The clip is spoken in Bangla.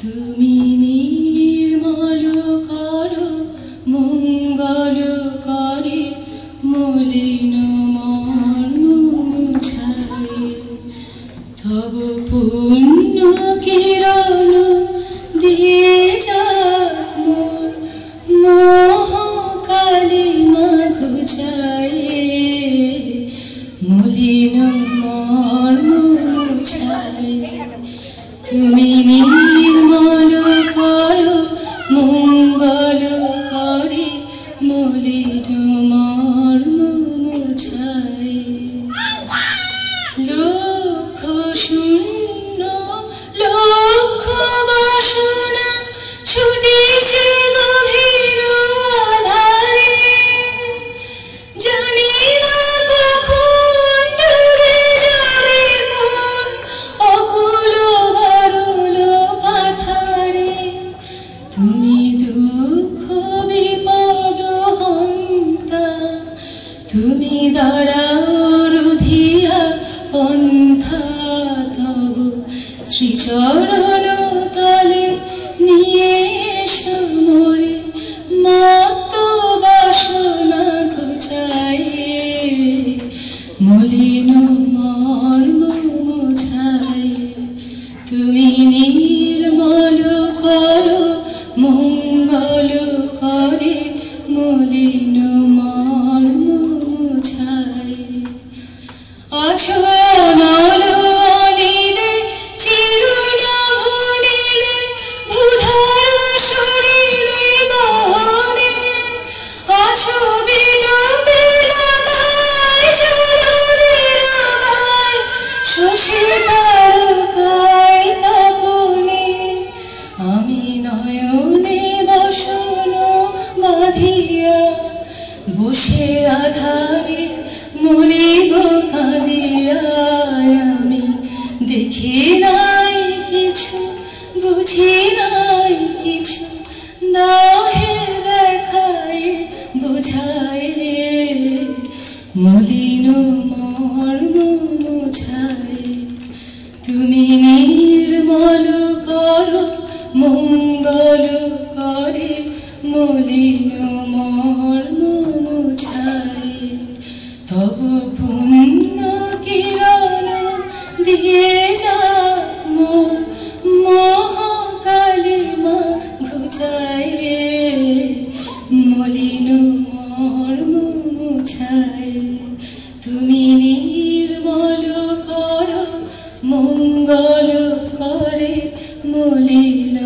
তুমি নির্মল করো মঙ্গল করে মলিন মর্ম মুছায় তব পূর্ণ কিরণ দিয়ে যাক মোর মোহ কালিমা ঘুচায় মলিন মর্ম মুছায় তুমি নির্মল করো মঙ্গল করে মলিন মর্ম মুছায় লক্ষ শূন্য লক্ষ বাসনা ছুটেছে গভীর আধারে জানি না কখন ডুবে যাবে কোন অকুল বারুল পাথারে তুমি দুঃখ বিপদ হন্তা তুমি দাঁড়াও রুধিয়া পন্থা তব শ্রীচরণ তলে নিয়ে এসো মোরে মত্ত বাসনা ঘুচায় মলিন মর্ম মুছায় তুমি নির্মল করো মঙ্গল করে মলিন মর্ম মুছায় আছো অনল অনিলে চিরনভ নীলে ভূধর সরিলে গহনে আছো বিলম্বে লতায় জলদের আভায় শশী তারকায় তপনে আমি নয়নে বসন বাঁধিয়া বসে আধারে মরিব কাঁদিয়া আমি দেখি নাই কিছু বুঝি নাই কিছু নাহে দেখায় বোঝায় মলিন মর্ম মুছায় তুমি নির্মল করো মঙ্গল করে মলিন মর্ম মুছায় তব পুণ্য কিরণ দিয়ে যাক মোর মোহ কালিমা ঘুচায় মলিন মর্ম মুছায় তুমি নির্মল করো মঙ্গল করে মলিন